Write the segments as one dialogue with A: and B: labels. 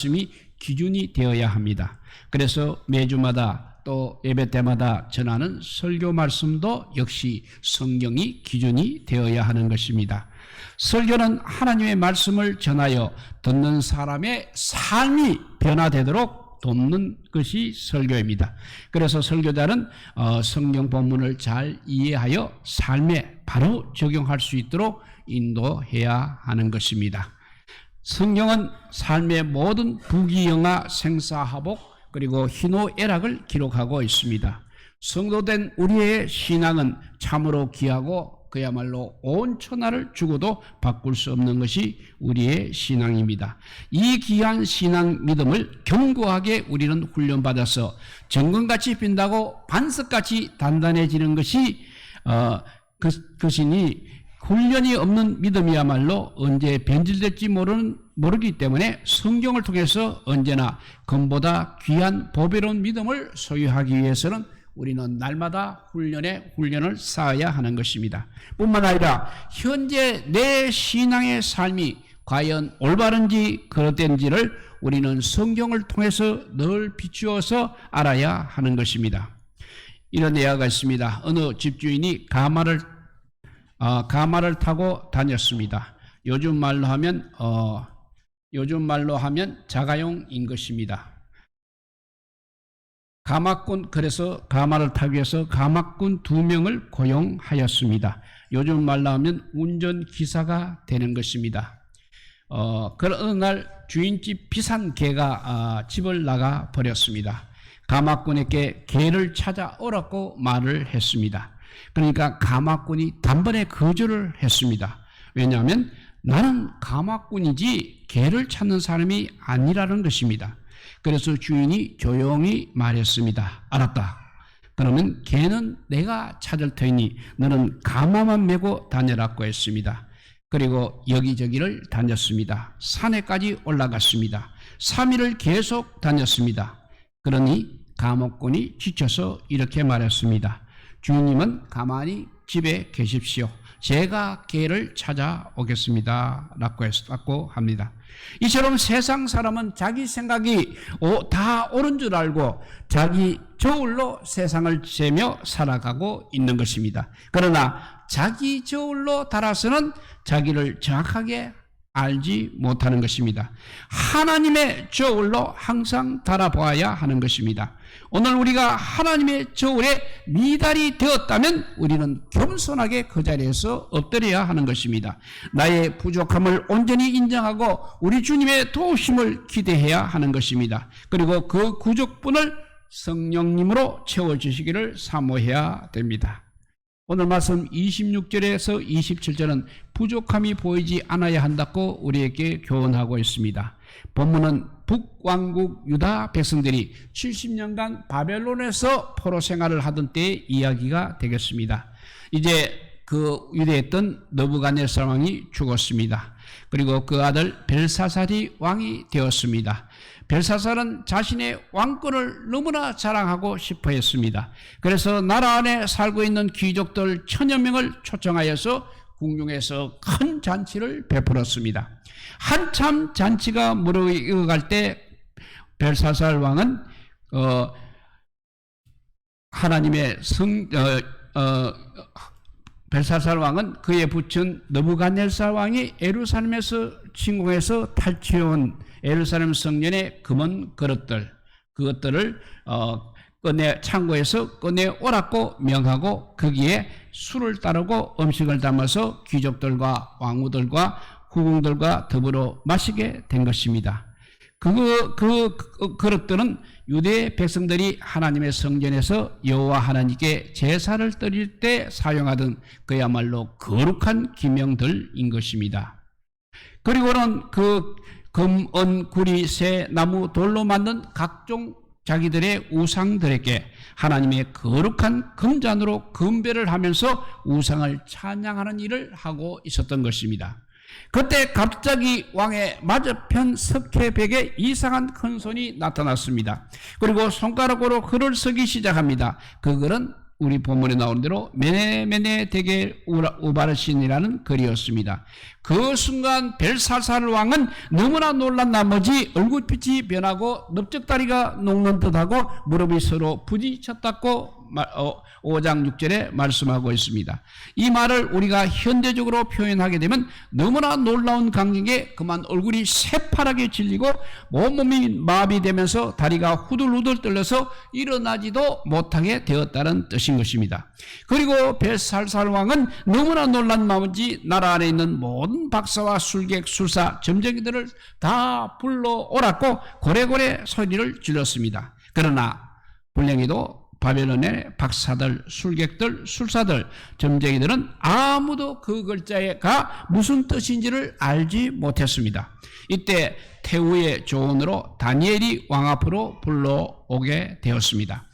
A: 말씀이 기준이 되어야 합니다. 그래서 매주마다 또 예배 때마다 전하는 설교 말씀도 역시 성경이 기준이 되어야 하는 것입니다. 설교는 하나님의 말씀을 전하여 듣는 사람의 삶이 변화되도록 돕는 것이 설교입니다. 그래서 설교자는 성경 본문을 잘 이해하여 삶에 바로 적용할 수 있도록 인도해야 하는 것입니다. 성경은 삶의 모든 부귀영화, 생사화복, 그리고 희노애락을 기록하고 있습니다. 성도된 우리의 신앙은 참으로 귀하고 그야말로 온 천하를 주고도 바꿀 수 없는 것이 우리의 신앙입니다. 이 귀한 신앙 믿음을 견고하게 우리는 훈련받아서 정금같이 빈다고 반석같이 단단해지는 것이 그것이니 훈련이 없는 믿음이야말로 언제 변질될지 모르기 때문에 성경을 통해서 언제나 금보다 귀한 보배로운 믿음을 소유하기 위해서는 우리는 날마다 훈련을 쌓아야 하는 것입니다. 뿐만 아니라 현재 내 신앙의 삶이 과연 올바른지 그릇된지를 우리는 성경을 통해서 늘 비추어서 알아야 하는 것입니다. 이런 예화가 있습니다. 어느 집주인이 가마를 타고 다녔습니다. 요즘 말로 하면 자가용인 것입니다. 그래서 가마를 타기 위해서 가마꾼 2명을 고용하였습니다. 요즘 말로 하면 운전기사가 되는 것입니다. 어느 날 주인집 비산 개가 집을 나가 버렸습니다. 가마꾼에게 개를 찾아오라고 말을 했습니다. 그러니까 가마꾼이 단번에 거절을 했습니다. 왜냐하면 나는 가마꾼이지 개를 찾는 사람이 아니라는 것입니다. 그래서 주인이 조용히 말했습니다. 알았다. 그러면 개는 내가 찾을 테니 너는 가마만 메고 다녀라고 했습니다. 그리고 여기저기를 다녔습니다. 산에까지 올라갔습니다. 3일을 계속 다녔습니다. 그러니 가마꾼이 지쳐서 이렇게 말했습니다. 주인님은 가만히 집에 계십시오. 제가 개를 찾아오겠습니다. 라고 합니다. 이처럼 세상 사람은 자기 생각이 다 옳은 줄 알고 자기 저울로 세상을 재며 살아가고 있는 것입니다. 그러나 자기 저울로 달아서는 자기를 정확하게 알지 못하는 것입니다. 하나님의 저울로 항상 달아보아야 하는 것입니다. 오늘 우리가 하나님의 저울에 미달이 되었다면 우리는 겸손하게 그 자리에서 엎드려야 하는 것입니다. 나의 부족함을 온전히 인정하고 우리 주님의 도우심을 기대해야 하는 것입니다. 그리고 그 부족분을 성령님으로 채워주시기를 사모해야 됩니다. 오늘 말씀 26절에서 27절은 부족함이 보이지 않아야 한다고 우리에게 교훈하고 있습니다. 본문은 북왕국 유다 백성들이 70년간 바벨론에서 포로 생활을 하던 때의 이야기가 되겠습니다. 이제 그 위대했던 느부갓네살 왕이 죽었습니다. 그리고 그 아들 벨사살이 왕이 되었습니다. 벨사살은 자신의 왕권을 너무나 자랑하고 싶어 했습니다. 그래서 나라 안에 살고 있는 귀족들 1000여 명을 초청하여서 궁중에서 큰 잔치를 베풀었습니다. 한참 잔치가 무르익어갈 때 벨사살 왕은 벨사살 왕은 그의 부친 느부갓네살 왕이 예루살렘에서 침공해서 탈취해온 예루살렘 성전의 금은 그것들을 창고에서 꺼내오라고 명하고 거기에 술을 따르고 음식을 담아서 귀족들과 왕후들과 후궁들과 더불어 마시게 된 것입니다. 그 그릇들은 유대 백성들이 하나님의 성전에서 여호와 하나님께 제사를 드릴 때 사용하던 그야말로 거룩한 기명들인 것입니다. 그리고는 그 금, 은, 구리, 새, 나무, 돌로 만든 각종 자기들의 우상들에게 하나님의 거룩한 금잔으로 금배를 하면서 우상을 찬양하는 일을 하고 있었던 것입니다. 그때 갑자기 왕의 맞은편 석회벽에 이상한 큰 손이 나타났습니다. 그리고 손가락으로 글을 쓰기 시작합니다. 그 글은 우리 본문에 나오는 대로 메네 대겔 우바르신이라는 글이었습니다. 그 순간 벨사살 왕은 너무나 놀란 나머지 얼굴빛이 변하고 넓적다리가 녹는 듯하고 무릎이 서로 부딪혔다고 5장 6절에 말씀하고 있습니다. 이 말을 우리가 현대적으로 표현하게 되면 너무나 놀라운 광경에 그만 얼굴이 새파랗게 질리고 온몸이 마비되면서 다리가 후들후들 떨려서 일어나지도 못하게 되었다는 뜻인 것입니다. 그리고 벨사살 왕은 너무나 놀란 나머지 나라 안에 있는 모든 박사와 술객, 술사, 점쟁이들을 다 불러오랐고 고래고래 소리를 질렀습니다. 그러나 불행히도 바벨론의 박사들, 술객들, 술사들, 점쟁이들은 아무도 그 글자가 무슨 뜻인지를 알지 못했습니다. 이때 태후의 조언으로 다니엘이 왕 앞으로 불러오게 되었습니다.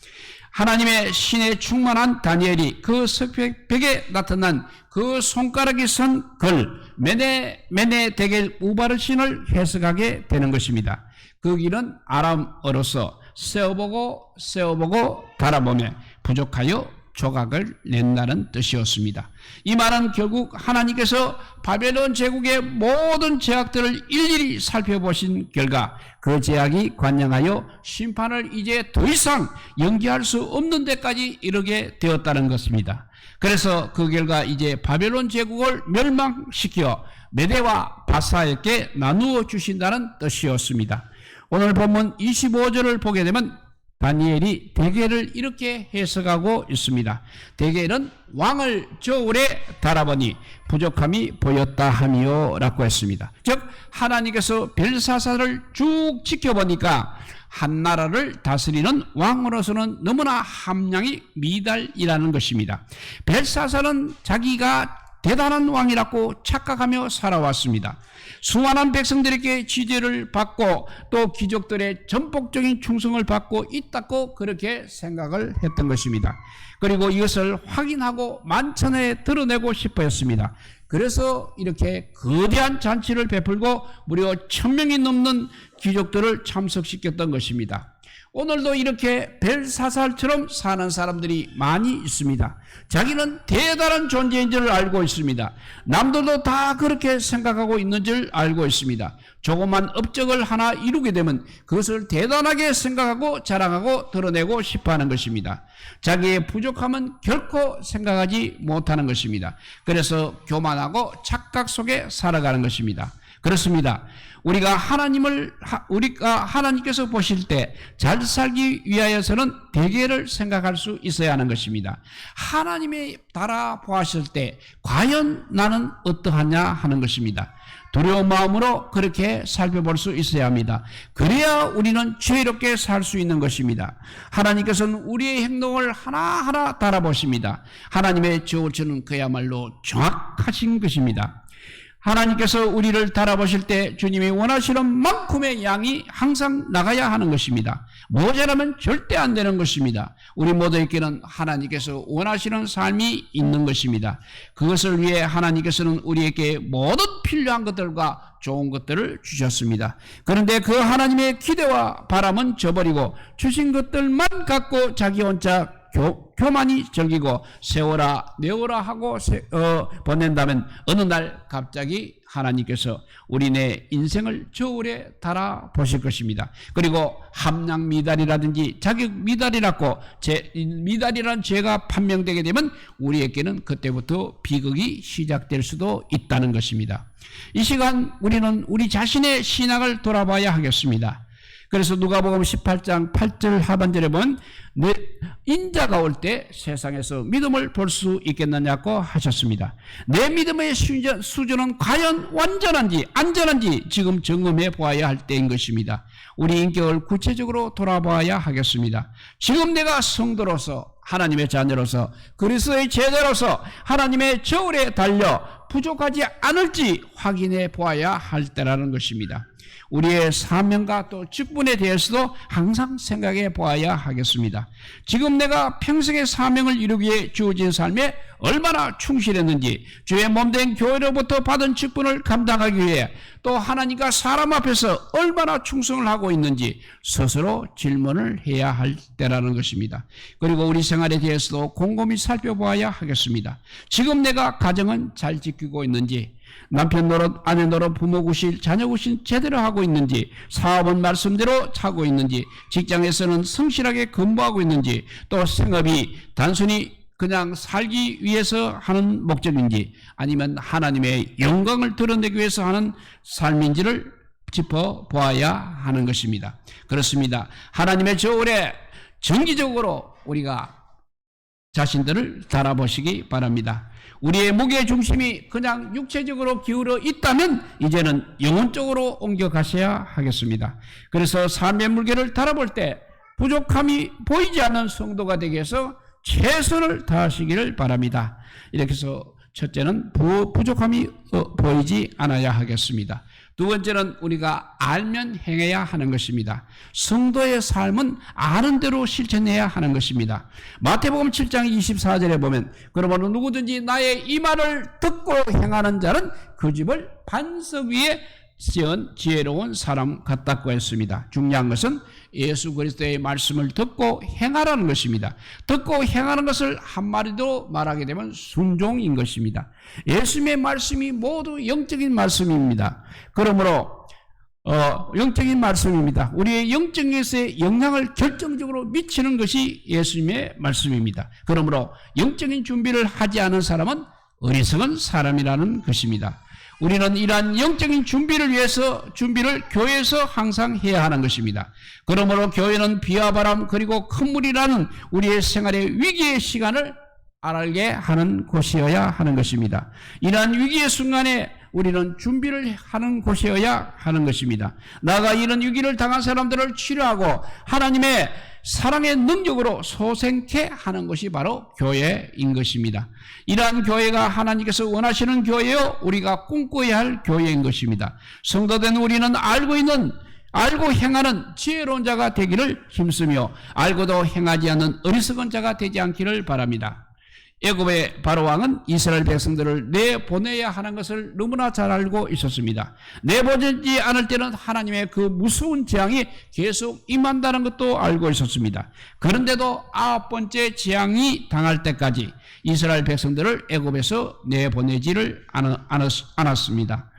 A: 하나님의 신에 충만한 다니엘이 그 석백에 나타난 그 손가락이 선 글 메네 대겔 우바르신을 해석하게 되는 것입니다. 그 길은 아람어로서 세어보고 달아보며 부족하여 조각을 낸다는 뜻이었습니다. 이 말은 결국 하나님께서 바벨론 제국의 모든 제약들을 일일이 살펴보신 결과 그 제약이 관영하여 심판을 이제 더 이상 연기할 수 없는 데까지 이르게 되었다는 것입니다. 그래서 그 결과 이제 바벨론 제국을 멸망시켜 메대와 바사에게 나누어 주신다는 뜻이었습니다. 오늘 본문 25절을 보게 되면 다니엘이 대겔을 이렇게 해석하고 있습니다. 대겔은 왕을 저울에 달아보니 부족함이 보였다 하며 라고 했습니다. 즉 하나님께서 벨사살을 쭉 지켜보니까 한 나라를 다스리는 왕으로서는 너무나 함량이 미달이라는 것입니다. 벨사살은 자기가 대단한 왕이라고 착각하며 살아왔습니다. 수많은 백성들에게 지지를 받고 또 귀족들의 전폭적인 충성을 받고 있다고 그렇게 생각을 했던 것입니다. 그리고 이것을 확인하고 만천하에 드러내고 싶어 했습니다. 그래서 이렇게 거대한 잔치를 베풀고 무려 1000명이 넘는 귀족들을 참석시켰던 것입니다. 오늘도 이렇게 벨사살처럼 사는 사람들이 많이 있습니다. 자기는 대단한 존재인 줄 알고 있습니다. 남들도 다 그렇게 생각하고 있는 줄 알고 있습니다. 조그만 업적을 하나 이루게 되면 그것을 대단하게 생각하고 자랑하고 드러내고 싶어하는 것입니다. 자기의 부족함은 결코 생각하지 못하는 것입니다. 그래서 교만하고 착각 속에 살아가는 것입니다. 그렇습니다. 우리가 하나님께서 보실 때 잘 살기 위하여서는 대개를 생각할 수 있어야 하는 것입니다. 하나님이 달아보았을 때 과연 나는 어떠하냐 하는 것입니다. 두려운 마음으로 그렇게 살펴볼 수 있어야 합니다. 그래야 우리는 지혜롭게 살 수 있는 것입니다. 하나님께서는 우리의 행동을 하나하나 달아보십니다. 하나님의 저울처는 그야말로 정확하신 것입니다. 하나님께서 우리를 달아보실 때 주님이 원하시는 만큼의 양이 항상 나가야 하는 것입니다. 모자라면 절대 안 되는 것입니다. 우리 모두에게는 하나님께서 원하시는 삶이 있는 것입니다. 그것을 위해 하나님께서는 우리에게 모든 필요한 것들과 좋은 것들을 주셨습니다. 그런데 그 하나님의 기대와 바람은 저버리고 주신 것들만 갖고 자기 혼자 교만이 즐기고 세워라 내어라 하고 보낸다면 어느 날 갑자기 하나님께서 우리네 인생을 저울에 달아 보실 것입니다. 그리고 함량 미달이라든지 자격 미달이라고 미달이라는 죄가 판명되게 되면 우리에게는 그때부터 비극이 시작될 수도 있다는 것입니다. 이 시간 우리는 우리 자신의 신앙을 돌아봐야 하겠습니다. 그래서 누가복음 18장 8절 하반절에 보면 인자가 올 때 세상에서 믿음을 볼 수 있겠느냐고 하셨습니다. 내 믿음의 수준은 과연 완전한지 안전한지 지금 점검해 보아야 할 때인 것입니다. 우리 인격을 구체적으로 돌아봐야 하겠습니다. 지금 내가 성도로서 하나님의 자녀로서 그리스도의 제자로서 하나님의 저울에 달려 부족하지 않을지 확인해 보아야 할 때라는 것입니다. 우리의 사명과 또 직분에 대해서도 항상 생각해 보아야 하겠습니다. 지금 내가 평생의 사명을 이루기 위해 주어진 삶에 얼마나 충실했는지, 주의 몸된 교회로부터 받은 직분을 감당하기 위해 또 하나님과 사람 앞에서 얼마나 충성을 하고 있는지 스스로 질문을 해야 할 때라는 것입니다. 그리고 우리 생활에 대해서도 곰곰이 살펴보아야 하겠습니다. 지금 내가 가정은 잘 지키고 있는지, 남편 노릇, 아내 노릇, 부모 구실, 자녀 구실 제대로 하고 있는지, 사업은 말씀대로 하고 있는지, 직장에서는 성실하게 근무하고 있는지, 또 생업이 단순히 그냥 살기 위해서 하는 목적인지 아니면 하나님의 영광을 드러내기 위해서 하는 삶인지를 짚어보아야 하는 것입니다. 그렇습니다. 하나님의 저울에 정기적으로 우리가 자신들을 달아보시기 바랍니다. 우리의 무게 중심이 그냥 육체적으로 기울어 있다면 이제는 영혼적으로 옮겨가셔야 하겠습니다. 그래서 삶의 무게를 달아볼 때 부족함이 보이지 않는 성도가 되기 위해서 최선을 다하시기를 바랍니다. 이렇게 해서 첫째는 부족함이 보이지 않아야 하겠습니다. 두 번째는 우리가 알면 행해야 하는 것입니다. 성도의 삶은 아는 대로 실천해야 하는 것입니다. 마태복음 7장 24절에 보면 그러므로 누구든지 나의 이 말을 듣고 행하는 자는 그 집을 반석 위에 지은 지혜로운 사람 같다고 했습니다. 중요한 것은 예수 그리스도의 말씀을 듣고 행하라는 것입니다. 듣고 행하는 것을 한마디로 말하게 되면 순종인 것입니다. 예수님의 말씀이 모두 영적인 말씀입니다. 그러므로 영적인 말씀입니다. 우리의 영적 것에 영향을 결정적으로 미치는 것이 예수님의 말씀입니다. 그러므로 영적인 준비를 하지 않은 사람은 어리석은 사람이라는 것입니다. 우리는 이러한 영적인 준비를 위해서 준비를 교회에서 항상 해야 하는 것입니다. 그러므로 교회는 비와 바람 그리고 큰 물이라는 우리의 생활의 위기의 시간을 알게 하는 곳이어야 하는 것입니다. 이러한 위기의 순간에 우리는 준비를 하는 곳이어야 하는 것입니다. 나아가 이런 위기를 당한 사람들을 치료하고 하나님의 사랑의 능력으로 소생케 하는 것이 바로 교회인 것입니다. 이러한 교회가 하나님께서 원하시는 교회요, 우리가 꿈꿔야 할 교회인 것입니다. 성도된 우리는 알고 행하는 지혜로운 자가 되기를 힘쓰며 알고도 행하지 않는 어리석은 자가 되지 않기를 바랍니다. 애굽의 바로왕은 이스라엘 백성들을 내보내야 하는 것을 너무나 잘 알고 있었습니다. 내보내지 않을 때는 하나님의 그 무서운 재앙이 계속 임한다는 것도 알고 있었습니다. 그런데도 9번째 재앙이 당할 때까지 이스라엘 백성들을 애굽에서 내보내지를 않았습니다.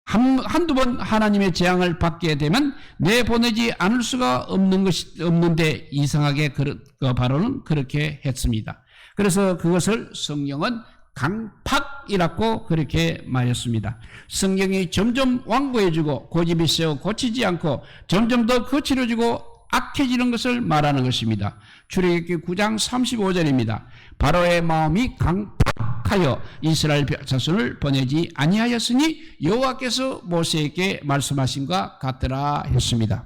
A: 한두 번 하나님의 재앙을 받게 되면 내보내지 않을 수가 없는데 이상하게 바로는 그렇게 했습니다. 그래서 그것을 성경은 강팍이라고 그렇게 말했습니다. 성경이 점점 완고해지고 고집이 세어 고치지 않고 점점 더 거칠어지고 악해지는 것을 말하는 것입니다. 출애굽기 9장 35절입니다. 바로의 마음이 강팍하여 이스라엘 자손을 보내지 아니하였으니 여호와께서 모세에게 말씀하신과 같더라 했습니다.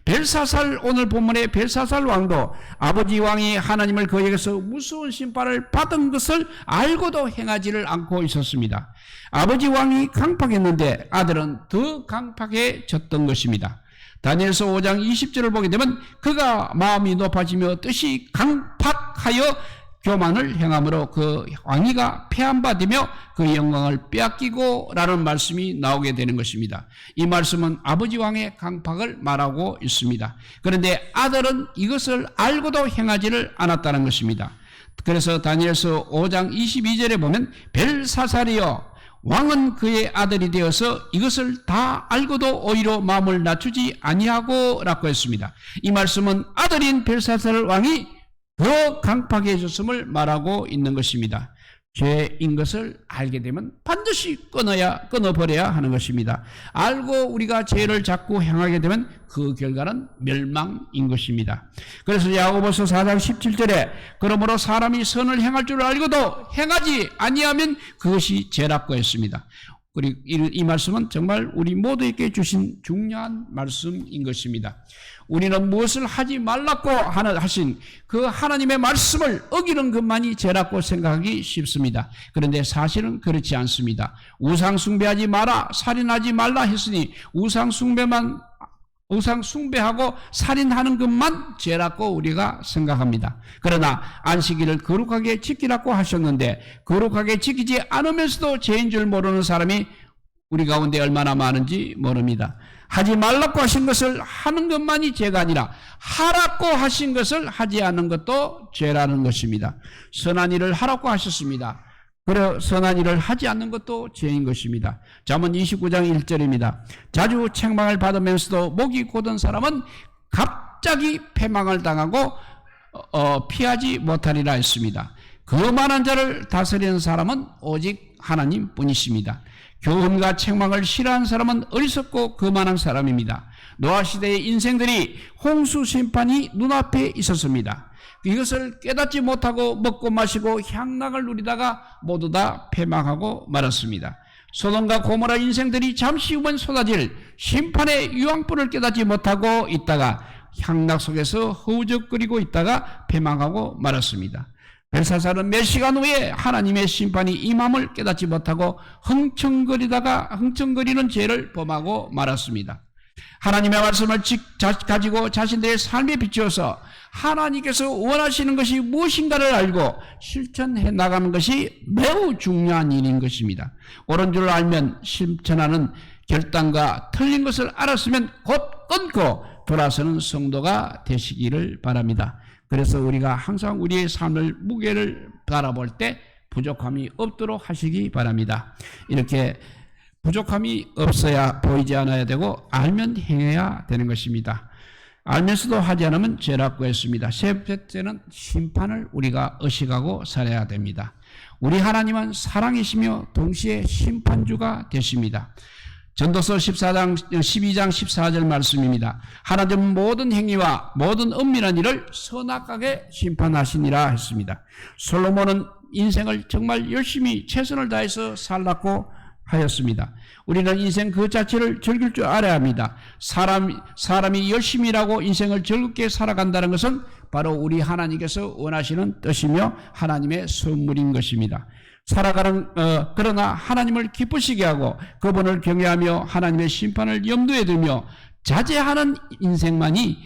A: 벨사살, 오늘 본문의 벨사살 왕도 아버지 왕이 하나님을 그에게서 무서운 심판을 받은 것을 알고도 행하지를 않고 있었습니다. 아버지 왕이 강팍했는데 아들은 더 강팍해졌던 것입니다. 다니엘서 5장 20절을 보게 되면 그가 마음이 높아지며 뜻이 강팍하여 교만을 행함으로 그 왕위가 폐함받으며 그 영광을 빼앗기고 라는 말씀이 나오게 되는 것입니다. 이 말씀은 아버지 왕의 강팍을 말하고 있습니다. 그런데 아들은 이것을 알고도 행하지를 않았다는 것입니다. 그래서 다니엘서 5장 22절에 보면 벨사살이여 왕은 그의 아들이 되어서 이것을 다 알고도 오히려 마음을 낮추지 아니하고 라고 했습니다. 이 말씀은 아들인 벨사살 왕이 더 강팍해졌음을 말하고 있는 것입니다. 죄인 것을 알게 되면 반드시 끊어버려야 하는 것입니다. 알고 우리가 죄를 자꾸 행하게 되면 그 결과는 멸망인 것입니다. 그래서 야고보서 4장 17절에 그러므로 사람이 선을 행할 줄 알고도 행하지 아니하면 그것이 죄라고 했습니다. 그리고 이 말씀은 정말 우리 모두에게 주신 중요한 말씀인 것입니다. 우리는 무엇을 하지 말라고 하신 그 하나님의 말씀을 어기는 것만이 죄라고 생각하기 쉽습니다. 그런데 사실은 그렇지 않습니다. 우상 숭배하지 마라, 살인하지 말라 했으니 우상 숭배하고 살인하는 것만 죄라고 우리가 생각합니다. 그러나 안식일을 거룩하게 지키라고 하셨는데 거룩하게 지키지 않으면서도 죄인 줄 모르는 사람이 우리 가운데 얼마나 많은지 모릅니다. 하지 말라고 하신 것을 하는 것만이 죄가 아니라 하라고 하신 것을 하지 않는 것도 죄라는 것입니다. 선한 일을 하라고 하셨습니다. 그래 선한 일을 하지 않는 것도 죄인 것입니다. 잠언 29장 1절입니다. 자주 책망을 받으면서도 목이 곧은 사람은 갑자기 패망을 당하고 피하지 못하리라 했습니다. 거만한 자를 다스리는 사람은 오직 하나님뿐이십니다. 교훈과 책망을 싫어하는 사람은 어리석고 거만한 사람입니다. 노아 시대의 인생들이 홍수 심판이 눈앞에 있었습니다. 이것을 깨닫지 못하고 먹고 마시고 향락을 누리다가 모두 다 패망하고 말았습니다. 소돔과 고모라 인생들이 잠시 후면 쏟아질 심판의 유황불을 깨닫지 못하고 있다가 향락 속에서 허우적거리고 있다가 패망하고 말았습니다. 벨사살은 몇 시간 후에 하나님의 심판이 임함을 깨닫지 못하고 흥청거리는 죄를 범하고 말았습니다. 하나님의 말씀을 가지고 자신들의 삶에 비추어서 하나님께서 원하시는 것이 무엇인가를 알고 실천해 나가는 것이 매우 중요한 일인 것입니다. 옳은 줄 알면 실천하는 결단과 틀린 것을 알았으면 곧 끊고 돌아서는 성도가 되시기를 바랍니다. 그래서 우리가 항상 우리의 삶을 무게를 바라볼 때 부족함이 없도록 하시기 바랍니다. 이렇게 부족함이 없어야 보이지 않아야 되고 알면 행해야 되는 것입니다. 알면서도 하지 않으면 죄라고 했습니다. 세 번째는 심판을 우리가 의식하고 살아야 됩니다. 우리 하나님은 사랑이시며 동시에 심판주가 되십니다. 전도서 12장 14절 말씀입니다. 하나님은 모든 행위와 모든 은밀한 일을 선악하게 심판하시니라 했습니다. 솔로몬은 인생을 정말 열심히 최선을 다해서 살라고 하였습니다. 우리는 인생 그 자체를 즐길 줄 알아야 합니다. 사람이 열심히 일하고 인생을 즐겁게 살아간다는 것은 바로 우리 하나님께서 원하시는 뜻이며 하나님의 선물인 것입니다. 그러나 하나님을 기쁘시게 하고 그분을 경외하며 하나님의 심판을 염두에 두며 자제하는 인생만이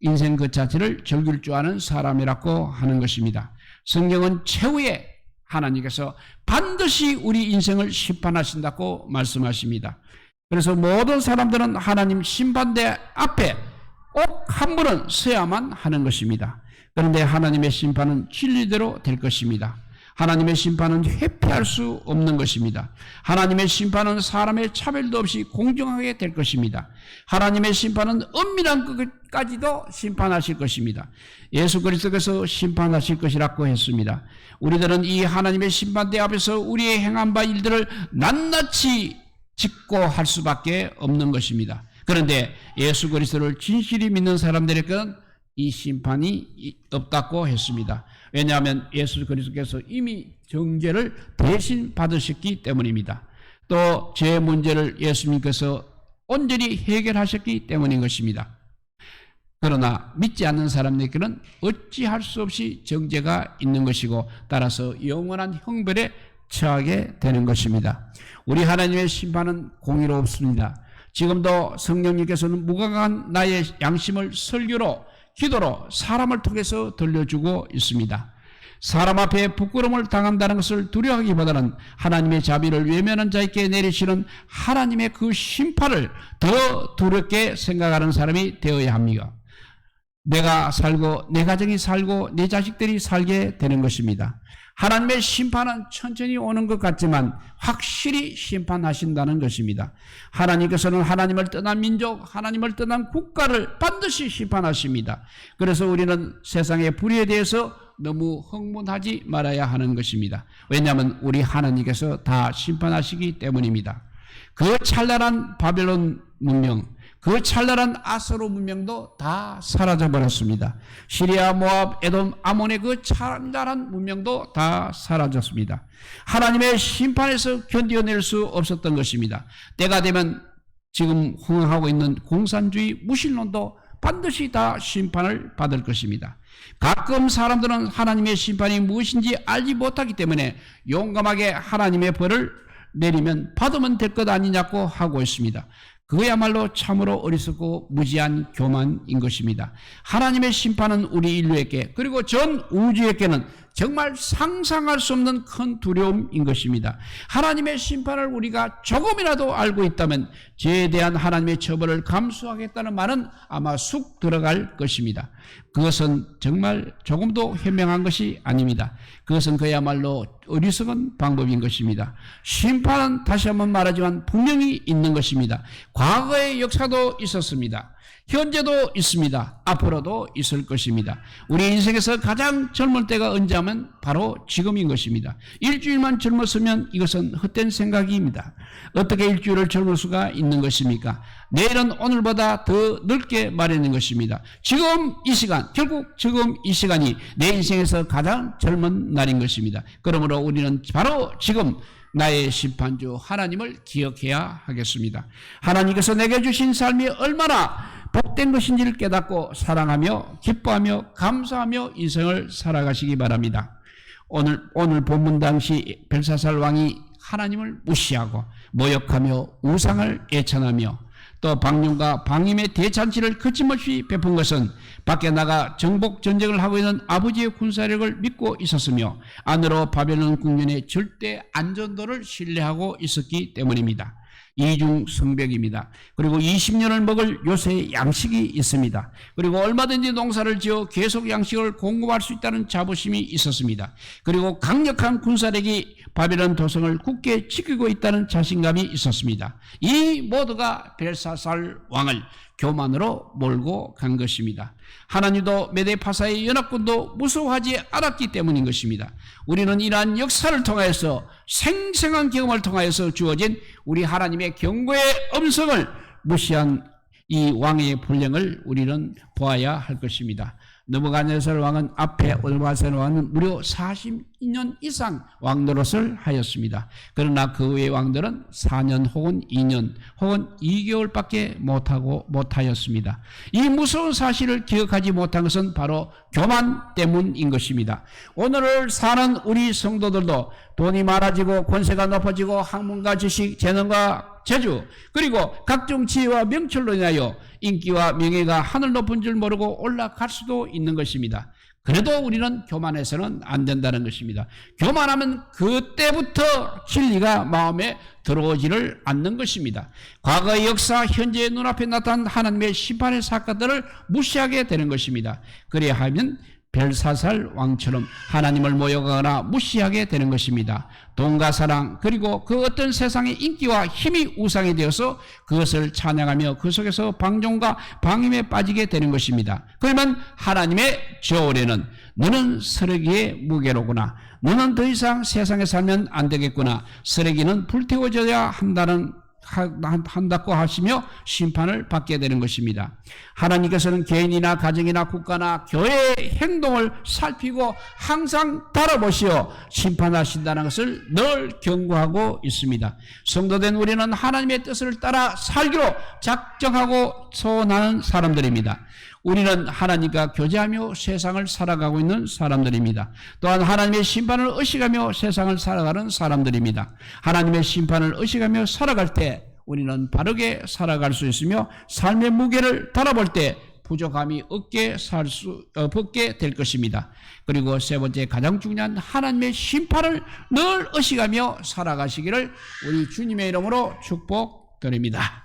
A: 인생 그 자체를 즐길 줄 아는 사람이라고 하는 것입니다. 성경은 최후에 하나님께서 반드시 우리 인생을 심판하신다고 말씀하십니다. 그래서 모든 사람들은 하나님 심판대 앞에 꼭 한 분은 서야만 하는 것입니다. 그런데 하나님의 심판은 진리대로 될 것입니다. 하나님의 심판은 회피할 수 없는 것입니다. 하나님의 심판은 사람의 차별도 없이 공정하게 될 것입니다. 하나님의 심판은 은밀한 것까지도 심판하실 것입니다. 예수 그리스도께서 심판하실 것이라고 했습니다. 우리들은 이 하나님의 심판대 앞에서 우리의 행한 바 일들을 낱낱이 짓고 할 수밖에 없는 것입니다. 그런데 예수 그리스도를 진실히 믿는 사람들에게는 이 심판이 없다고 했습니다. 왜냐하면 예수 그리스도께서 이미 정죄를 대신 받으셨기 때문입니다. 또 죄의 문제를 예수님께서 온전히 해결하셨기 때문인 것입니다. 그러나 믿지 않는 사람들에게는 어찌할 수 없이 정죄가 있는 것이고 따라서 영원한 형벌에 처하게 되는 것입니다. 우리 하나님의 심판은 공의롭습니다. 지금도 성령님께서는 무감한 나의 양심을 설교로 기도로 사람을 통해서 들려주고 있습니다. 사람 앞에 부끄러움을 당한다는 것을 두려워하기보다는 하나님의 자비를 외면한 자에게 내리시는 하나님의 그 심판을 더 두렵게 생각하는 사람이 되어야 합니다. 내가 살고 내 가정이 살고 내 자식들이 살게 되는 것입니다. 하나님의 심판은 천천히 오는 것 같지만 확실히 심판하신다는 것입니다. 하나님께서는 하나님을 떠난 민족, 하나님을 떠난 국가를 반드시 심판하십니다. 그래서 우리는 세상의 불의에 대해서 너무 흥분하지 말아야 하는 것입니다. 왜냐하면 우리 하나님께서 다 심판하시기 때문입니다. 그 찬란한 바벨론 문명, 그 찬란한 아스로 문명도 다 사라져 버렸습니다. 시리아, 모압, 에돔, 아몬의 그 찬란한 문명도 다 사라졌습니다. 하나님의 심판에서 견뎌낼 수 없었던 것입니다. 때가 되면 지금 흥하고 있는 공산주의 무신론도 반드시 다 심판을 받을 것입니다. 가끔 사람들은 하나님의 심판이 무엇인지 알지 못하기 때문에 용감하게 하나님의 벌을 내리면 받으면 될 것 아니냐고 하고 있습니다. 그야말로 참으로 어리석고 무지한 교만인 것입니다. 하나님의 심판은 우리 인류에게 그리고 전 우주에게는 정말 상상할 수 없는 큰 두려움인 것입니다. 하나님의 심판을 우리가 조금이라도 알고 있다면 죄에 대한 하나님의 처벌을 감수하겠다는 말은 아마 쑥 들어갈 것입니다. 그것은 정말 조금도 현명한 것이 아닙니다. 그것은 그야말로 어리석은 방법인 것입니다. 심판은 다시 한번 말하지만 분명히 있는 것입니다. 과거의 역사도 있었습니다. 현재도 있습니다. 앞으로도 있을 것입니다. 우리 인생에서 가장 젊을 때가 언제 하면 바로 지금인 것입니다. 일주일만 젊었으면 이것은 헛된 생각입니다. 어떻게 일주일을 젊을 수가 있는 것입니까? 내일은 오늘보다 더 넓게 마련인 것입니다. 지금 이 시간, 결국 지금 이 시간이 내 인생에서 가장 젊은 날인 것입니다. 그러므로 우리는 바로 지금 나의 심판주 하나님을 기억해야 하겠습니다. 하나님께서 내게 주신 삶이 얼마나 복된 것인지를 깨닫고 사랑하며 기뻐하며 감사하며 인생을 살아가시기 바랍니다. 오늘 본문 당시 벨사살 왕이 하나님을 무시하고 모욕하며 우상을 애천하며 또 방륜과 방임의 대잔치를 거침없이 베푼 것은 밖에 나가 정복 전쟁을 하고 있는 아버지의 군사력을 믿고 있었으며 안으로 바벨론 궁전의 절대 안전도를 신뢰하고 있었기 때문입니다. 이중 성벽입니다. 그리고 20년을 먹을 요새의 양식이 있습니다. 그리고 얼마든지 농사를 지어 계속 양식을 공급할 수 있다는 자부심이 있었습니다. 그리고 강력한 군사력이 바벨론 도성을 굳게 지키고 있다는 자신감이 있었습니다. 이 모두가 벨사살 왕을 교만으로 몰고 간 것입니다. 하나님도 메데파사의 연합군도 무서워하지 않았기 때문인 것입니다. 우리는 이러한 역사를 통하여서 생생한 경험을 통하여서 주어진 우리 하나님의 경고의 음성을 무시한 이 왕의 불량을 우리는 보아야 할 것입니다. 느부갓네살 왕은 앞에 오르바셀 왕은 무려 40년 이상 왕노릇을 하였습니다. 그러나 그 외의 왕들은 4년 혹은 2년 혹은 2개월밖에 못하였습니다. 이 무서운 사실을 기억하지 못한 것은 바로 교만 때문인 것입니다. 오늘을 사는 우리 성도들도 돈이 많아지고 권세가 높아지고 학문과 지식, 재능과 재주 그리고 각종 지혜와 명철로 인하여 인기와 명예가 하늘 높은 줄 모르고 올라갈 수도 있는 것입니다. 그래도 우리는 교만해서는 안 된다는 것입니다. 교만하면 그때부터 진리가 마음에 들어오지를 않는 것입니다. 과거의 역사, 현재의 눈앞에 나타난 하나님의 심판의 사건들을 무시하게 되는 것입니다. 그래야 하면 벨사살 왕처럼 하나님을 모욕하거나 무시하게 되는 것입니다. 돈과 사랑 그리고 그 어떤 세상의 인기와 힘이 우상이 되어서 그것을 찬양하며 그 속에서 방종과 방임에 빠지게 되는 것입니다. 그러면 하나님의 저울에는 너는 쓰레기의 무게로구나. 너는 더 이상 세상에 살면 안 되겠구나. 쓰레기는 불태워져야 한다고 하시며 심판을 받게 되는 것입니다. 하나님께서는 개인이나 가정이나 국가나 교회의 행동을 살피고 항상 바라보시어 심판하신다는 것을 늘 경고하고 있습니다. 성도된 우리는 하나님의 뜻을 따라 살기로 작정하고 소원하는 사람들입니다. 우리는 하나님과 교제하며 세상을 살아가고 있는 사람들입니다. 또한 하나님의 심판을 의식하며 세상을 살아가는 사람들입니다. 하나님의 심판을 의식하며 살아갈 때 우리는 바르게 살아갈 수 있으며 삶의 무게를 달아볼 때 부족함이 없게 벗게 될 것입니다. 그리고 세 번째 가장 중요한 하나님의 심판을 늘 의식하며 살아가시기를 우리 주님의 이름으로 축복드립니다.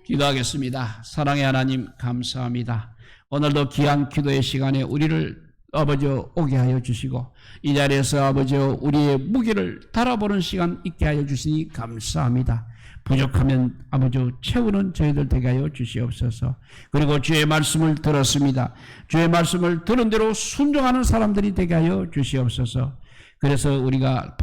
A: 기도하겠습니다. 사랑의 하나님 감사합니다. 오늘도 귀한 기도의 시간에 우리를 아버지 오게 하여 주시고 이 자리에서 아버지 우리의 무게를 달아보는 시간 있게 하여 주시니 감사합니다. 부족하면 아버지 채우는 저희들 되게 하여 주시옵소서. 그리고 주의 말씀을 들었습니다. 주의 말씀을 들은 대로 순종하는 사람들이 되게 하여 주시옵소서. 그래서 우리가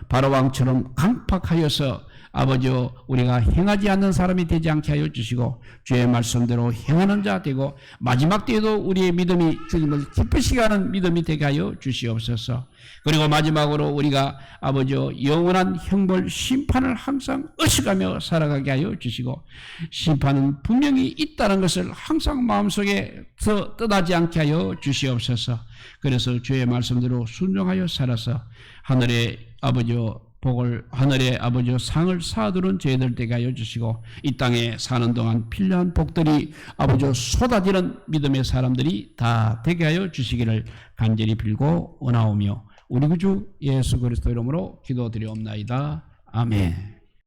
A: 바로왕처럼 강팍하여서 아버지 우리가 행하지 않는 사람이 되지 않게 하여 주시고 주의 말씀대로 행하는 자 되고 마지막 때에도 우리의 믿음이 주님을 기쁘시게 하는 믿음이 되게 하여 주시옵소서. 그리고 마지막으로 우리가 아버지 영원한 형벌 심판을 항상 의식하며 살아가게 하여 주시고 심판은 분명히 있다는 것을 항상 마음속에서 떠나지 않게 하여 주시옵소서. 그래서 주의 말씀대로 순종하여 살아서 하늘의 아버지 복을 하늘의 아버지 상을 쌓아두는 저희들 되게 하여 주시고 이 땅에 사는 동안 필요한 복들이 아버지 쏟아지는 믿음의 사람들이 다 되게 하여 주시기를 간절히 빌고 원하오며 우리 구주 예수 그리스도 이름으로 기도드리옵나이다. 아멘.